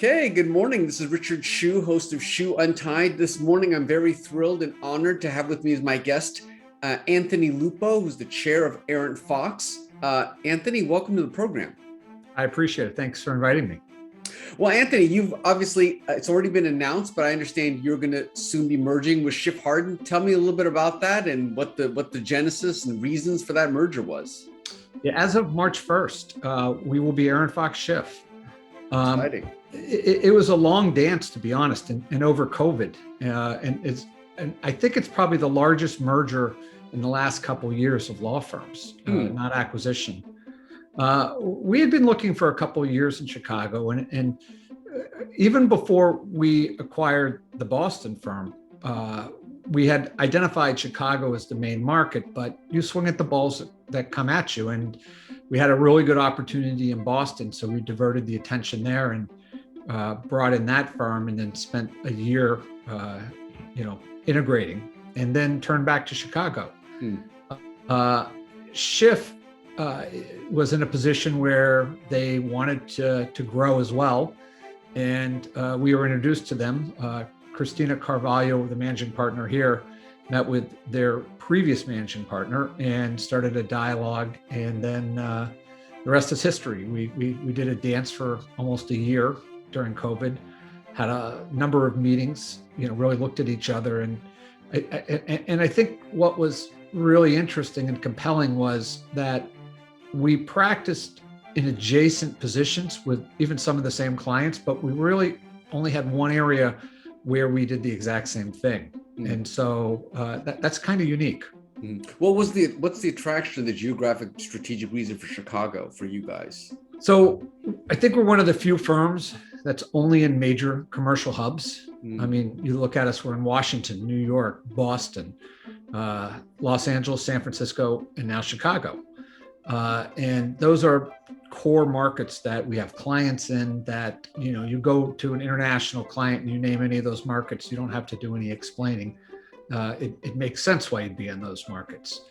Okay, good morning. This is Richard Hsu, host of Hsu Untied. This morning, I'm very thrilled and honored to have with me as my guest, Anthony Lupo, who's the chair of Arent Fox. Anthony, welcome to the program. I appreciate it. Thanks for inviting me. Well, Anthony, you've obviously, it's already been announced, but I understand you're going to soon be merging with Schiff Hardin. Tell me a little bit about that and what the genesis and reasons for that merger was. Yeah, as of March 1st, we will be Arent Fox Schiff. Exciting. It was a long dance, to be honest, and over COVID, and I think it's probably the largest merger in the last couple of years of law firms, not acquisition. We had been looking for a couple of years in Chicago, and even before we acquired the Boston firm, we had identified Chicago as the main market, but you swing at the balls that come at you, and we had a really good opportunity in Boston, so we diverted the attention there and brought in that firm, and then spent a year, integrating, and then turned back to Chicago. Schiff was in a position where they wanted to grow as well, and we were introduced to them. Christina Carvalho, the managing partner here, met with their previous managing partner and started a dialogue, and then the rest is history. We did a dance for almost a year during COVID, had a number of meetings, really looked at each other, and I think what was really interesting and compelling was that we practiced in adjacent positions with even some of the same clients, but we really only had one area where we did the exact same thing. And so that's kind of unique. What's the attraction, the geographic strategic reason for Chicago for you guys? So I think we're one of the few firms that's only in major commercial hubs. I mean, you look at us, we're in Washington, New York, Boston, Los Angeles, San Francisco, and now Chicago. And those are core markets that we have clients in that, you go to an international client and you name any of those markets, you don't have to do any explaining. It makes sense why you'd be in those markets.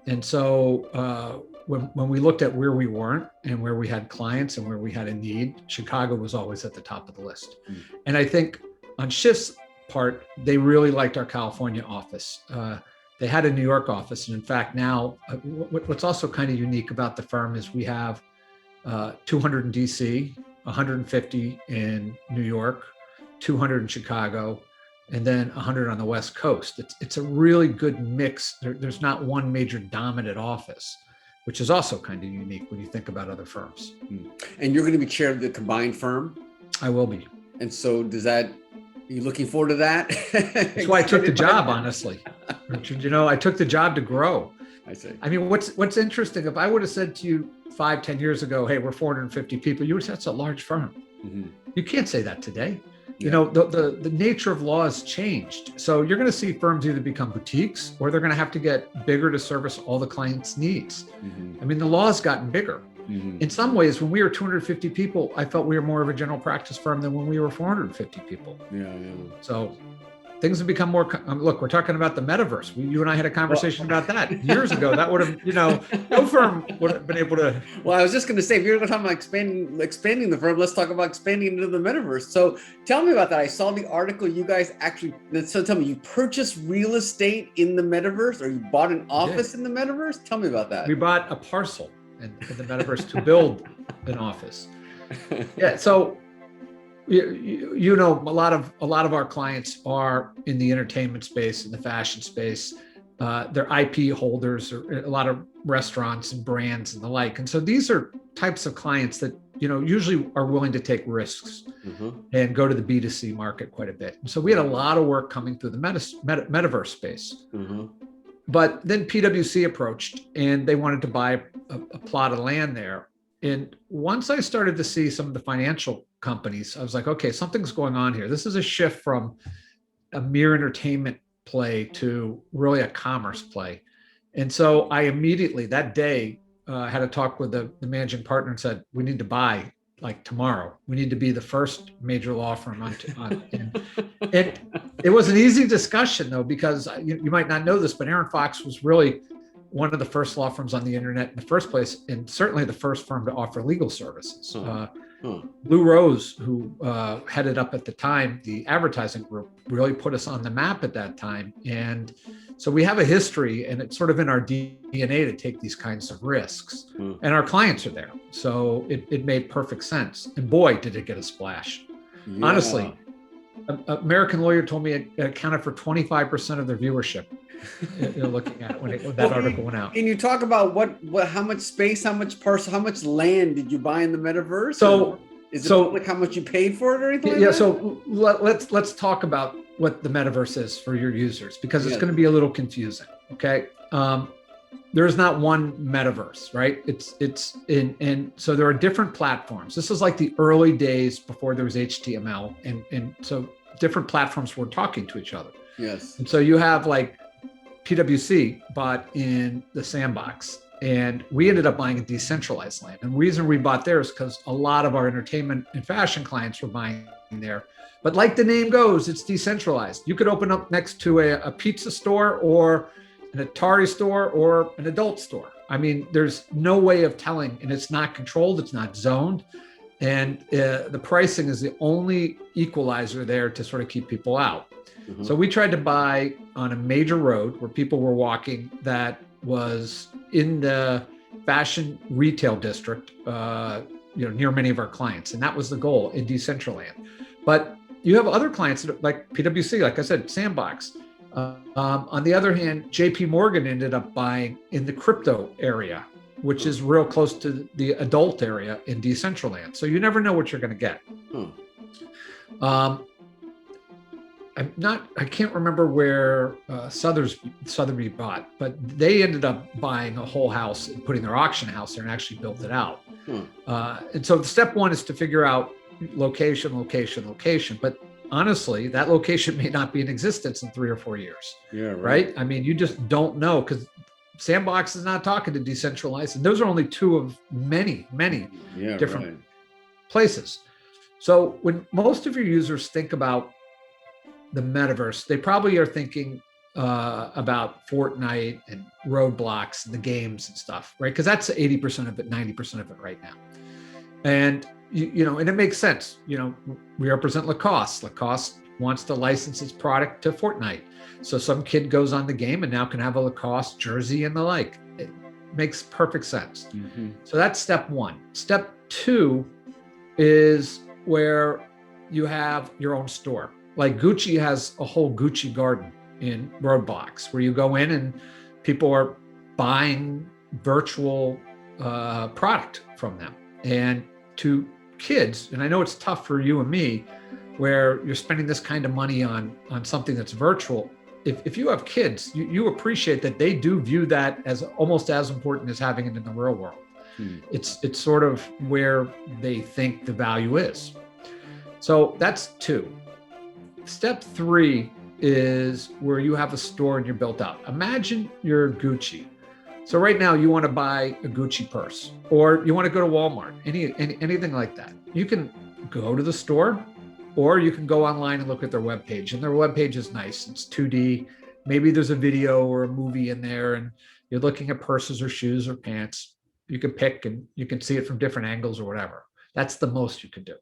And so when we looked at where we weren't and where we had clients and where we had a need, Chicago was always at the top of the list. And I think on Schiff's part, they really liked our California office. They had a New York office. And in fact, now what's also kind of unique about the firm is we have 200 in DC, 150 in New York, 200 in Chicago, and then 100 on the West Coast. It's a really good mix. There's not one major dominant office, which is also kind of unique when you think about other firms. And you're going to be chair of the combined firm? I will be. And so are you looking forward to that? That's why I took the job, honestly. Richard, I took the job to grow. I see. I mean, what's interesting, if I would have said to you 5-10 years ago, hey, we're 450 people, you would say that's a large firm. You can't say that today. Yeah. The nature of law has changed. So you're going to see firms either become boutiques or they're going to have to get bigger to service all the clients' needs. I mean, the law has gotten bigger. In some ways, when we were 250 people, I felt we were more of a general practice firm than when we were 450 people. Yeah. So things have become more, look, we're talking about the metaverse. You and I had a conversation about that years ago. That would have, no firm would have been able to. Well, I was just going to say, if you're going to talk about expanding the firm, let's talk about expanding into the metaverse. So tell me about that. I saw the article you guys actually, so tell me, you purchased real estate in the metaverse, or you bought an office in the metaverse? Tell me about that. We bought a parcel in the metaverse to build an office. Yeah. So, a lot of our clients are in the entertainment space, in the fashion space. They're IP holders, or a lot of restaurants and brands and the like. And so these are types of clients that, usually are willing to take risks and go to the B2C market quite a bit. And so we had a lot of work coming through the metaverse space. But then PwC approached and they wanted to buy a plot of land there. And once I started to see some of the financial companies, I was like, okay, something's going on here. This is a shift from a mere entertainment play to really a commerce play. And so I immediately, that day, had a talk with the managing partner and said, we need to buy like tomorrow. We need to be the first major law firm and it was an easy discussion though, because you might not know this, but Arent Fox was really one of the first law firms on the internet in the first place, and certainly the first firm to offer legal services. Blue Rose, who headed up at the time the advertising group, really put us on the map at that time. And so we have a history, and it's sort of in our DNA to take these kinds of risks. And our clients are there. So it made perfect sense. And boy, did it get a splash. Yeah. Honestly, an American Lawyer told me it accounted for 25% of their viewership. You're looking at when that article went out. Can you talk about what how much space, how much parcel, how much land did you buy in the metaverse? So is it public how much you paid for it or anything? Yeah. Like that? So let's talk about what the metaverse is for your users, because it's going to be a little confusing. Okay. There is not one metaverse, right? And so there are different platforms. This is like the early days before there was HTML, and so different platforms were talking to each other. Yes. And so you have like PwC bought in the Sandbox, and we ended up buying a decentralized land. And the reason we bought there is because a lot of our entertainment and fashion clients were buying there. But like the name goes, it's decentralized. You could open up next to a pizza store or an Atari store or an adult store. I mean, there's no way of telling, and it's not controlled, it's not zoned. And the pricing is the only equalizer there to sort of keep people out. Mm-hmm. So we tried to buy on a major road where people were walking that was in the fashion retail district, near many of our clients. And that was the goal in Decentraland. But you have other clients like PwC, like I said, Sandbox. On the other hand, JP Morgan ended up buying in the crypto area, which is real close to the adult area in Decentraland. So you never know what you're going to get. I can't remember where Sotheby bought, but they ended up buying a whole house and putting their auction house there and actually built it out. And so step one is to figure out location. But honestly, that location may not be in existence in 3 or 4 years. Yeah, right. I mean, you just don't know, because Sandbox is not talking to decentralized, and those are only 2 of many different places. So when most of your users think about the metaverse, they probably are thinking about Fortnite and Roblox and the games and stuff, right? Because that's 80% of it, 90% of it right now. And and it makes sense. We represent Lacoste. Lacoste wants to license its product to Fortnite. So some kid goes on the game and now can have a Lacoste jersey and the like. It makes perfect sense. Mm-hmm. So that's step one. Step two is where you have your own store. Like Gucci has a whole Gucci garden in Roadblocks where you go in and people are buying virtual product from them. And to kids, and I know it's tough for you and me, where you're spending this kind of money on something that's virtual. If you have kids, you appreciate that they do view that as almost as important as having it in the real world. It's sort of where they think the value is. So that's 2. Step 3 is where you have a store and you're built out. Imagine you're Gucci. So right now you want to buy a Gucci purse, or you want to go to Walmart, anything like that. You can go to the store, or you can go online and look at their webpage. And their webpage is nice. It's 2D. Maybe there's a video or a movie in there, and you're looking at purses or shoes or pants. You can pick and you can see it from different angles or whatever. That's the most you can do.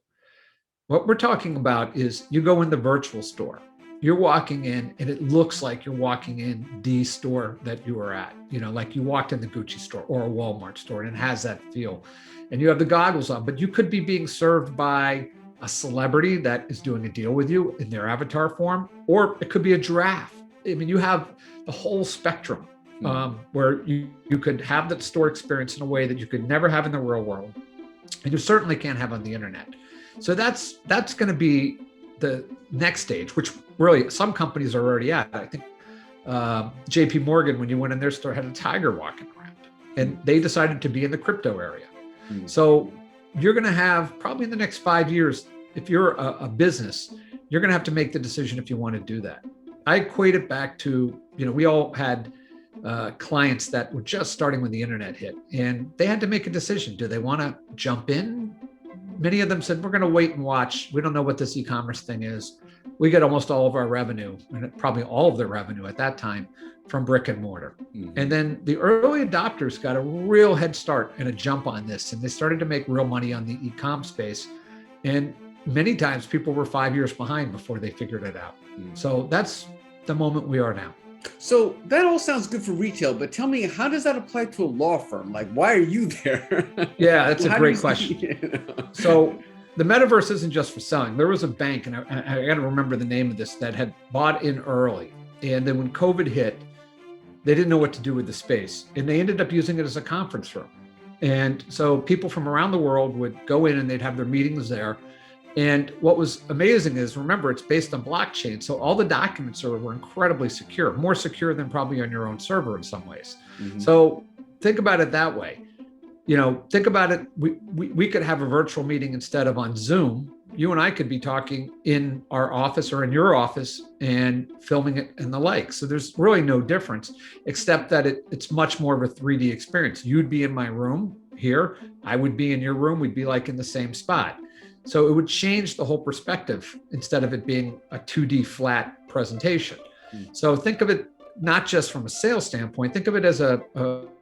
What we're talking about is you go in the virtual store. You're walking in and it looks like you're walking in the store that you were at, like you walked in the Gucci store or a Walmart store, and it has that feel. And you have the goggles on, but you could be being served by a celebrity that is doing a deal with you in their avatar form, or it could be a giraffe. I mean, you have the whole spectrum where you could have that store experience in a way that you could never have in the real world. And you certainly can't have on the internet. So that's going to be the next stage, which really some companies are already at. I think JP Morgan, when you went in their store, had a tiger walking around, and they decided to be in the crypto area. So you're going to have probably in the next 5 years, if you're a business, you're going to have to make the decision if you want to do that. I equate it back to, we all had clients that were just starting when the internet hit, and they had to make a decision. Do they want to jump in? Many of them said, we're going to wait and watch. We don't know what this e-commerce thing is. we get almost all of our revenue, and probably all of their revenue at that time, from brick and mortar. And then the early adopters got a real head start and a jump on this, and they started to make real money on the e-com space. And many times people were 5 years behind before they figured it out. So that's the moment we are now. So that all sounds good for retail, but tell me, how does that apply to a law firm? Like, why are you there? Yeah, that's a great question. So the metaverse isn't just for selling. There was a bank, and I got to remember the name of this, that had bought in early. And then when COVID hit, they didn't know what to do with the space. And they ended up using it as a conference room. And so people from around the world would go in and they'd have their meetings there. And what was amazing is, remember, it's based on blockchain. So all the documents were incredibly secure, more secure than probably on your own server in some ways. So think about it that way. Think about it. We could have a virtual meeting instead of on Zoom. You and I could be talking in our office or in your office and filming it and the like. So there's really no difference, except that it's much more of a 3D experience. You'd be in my room here. I would be in your room. We'd be like in the same spot. So it would change the whole perspective instead of it being a 2D flat presentation. So think of it not just from a sales standpoint. Think of it as a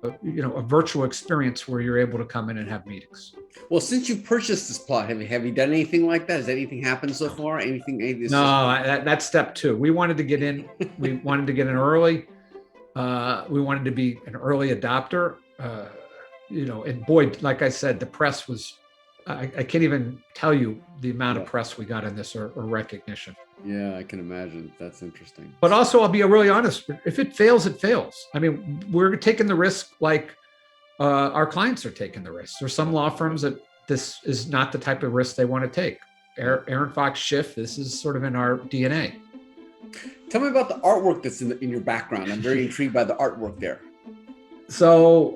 virtual experience where you're able to come in and have meetings. Well, since you purchased this plot, have you done anything like that? Has anything happened so far? Anything? No, that's step 2. We wanted to get in. We wanted to get in early. We wanted to be an early adopter. And boy, like I said, the press was. I can't even tell you the amount of press we got in this or recognition. Yeah, I can imagine. That's interesting. But also, I'll be really honest. If it fails, it fails. I mean, we're taking the risk like our clients are taking the risk. There's some law firms that this is not the type of risk they want to take. Arent Fox Schiff, this is sort of in our DNA. Tell me about the artwork that's in your background. I'm very intrigued by the artwork there. So,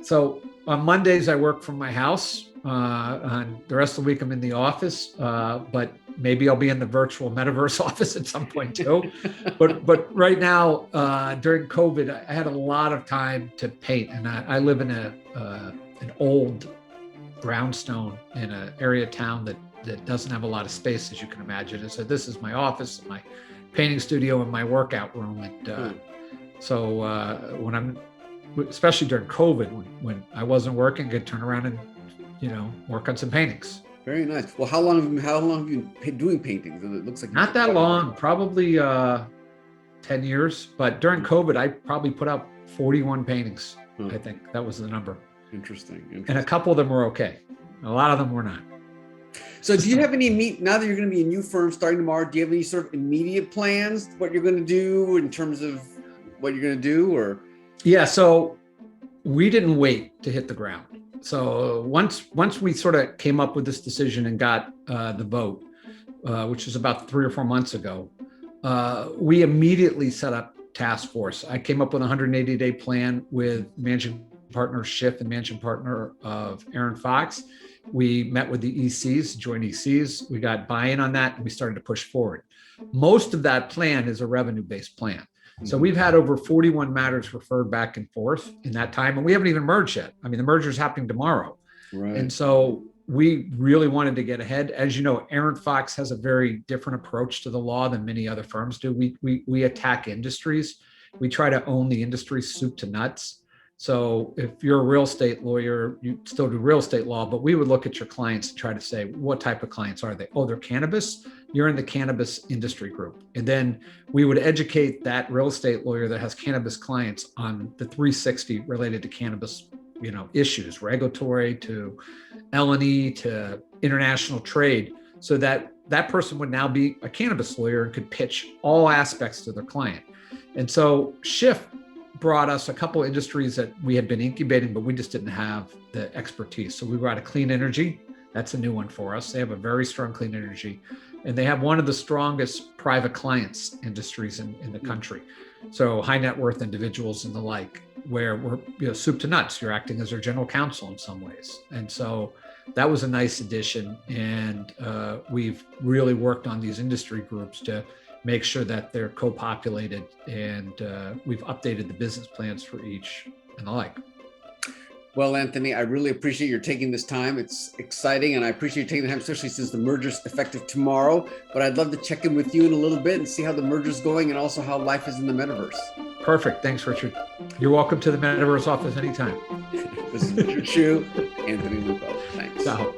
So on Mondays, I work from my house. On the rest of the week, I'm in the office, but maybe I'll be in the virtual metaverse office at some point too. But right now, during COVID, I had a lot of time to paint, and I live in an old brownstone in an area of town that doesn't have a lot of space, as you can imagine. And so this is my office, my painting studio, and my workout room. And so when I'm, especially during COVID, when I wasn't working, I could turn around and work on some paintings. Very nice. Well, how long have you been doing paintings? It looks like not that long, probably 10 years. But during COVID, I probably put out 41 paintings. I think that was the number. Interesting. And a couple of them were okay. A lot of them were not. So do you have any, now that you're going to be a new firm starting tomorrow, do you have any sort of immediate plans, what you're going to do in terms of what you're going to do? Or? Yeah, so we didn't wait to hit the ground. So once we sort of came up with this decision and got the vote, which was about 3 or 4 months ago, we immediately set up task force. I came up with a 180-day plan with managing partner Schiff and managing partner of Arent Fox. We met with the ECs, joint ECs. We got buy-in on that, and we started to push forward. Most of that plan is a revenue-based plan. So we've had over 41 matters referred back and forth in that time, and we haven't even merged yet. I mean, the merger is happening tomorrow. Right. And so we really wanted to get ahead. As you know, Arent Fox has a very different approach to the law than many other firms do. We attack industries. We try to own the industry soup to nuts. So if you're a real estate lawyer, you still do real estate law, but we would look at your clients and try to say, what type of clients are they? Oh, they're cannabis. You're in the cannabis industry group. And then we would educate that real estate lawyer that has cannabis clients on the 360 related to cannabis, issues, regulatory to L&E to international trade, so that that person would now be a cannabis lawyer and could pitch all aspects to their client. And so Schiff brought us a couple of industries that we had been incubating, but we just didn't have the expertise. So we brought a clean energy. That's a new one for us. They have a very strong clean energy, and they have one of the strongest private clients industries in the country. So high net worth individuals and the like, where we're soup to nuts. You're acting as their general counsel in some ways. And so that was a nice addition. And we've really worked on these industry groups to make sure that they're co-populated, and we've updated the business plans for each and the like. Well, Anthony, I really appreciate your taking this time. It's exciting, and I appreciate you taking the time, especially since the merger's effective tomorrow. But I'd love to check in with you in a little bit and see how the merger's going and also how life is in the metaverse. Perfect. Thanks, Richard. You're welcome to the Metaverse office anytime. This is Richard Hsu, Anthony Lupo. Thanks. Ciao.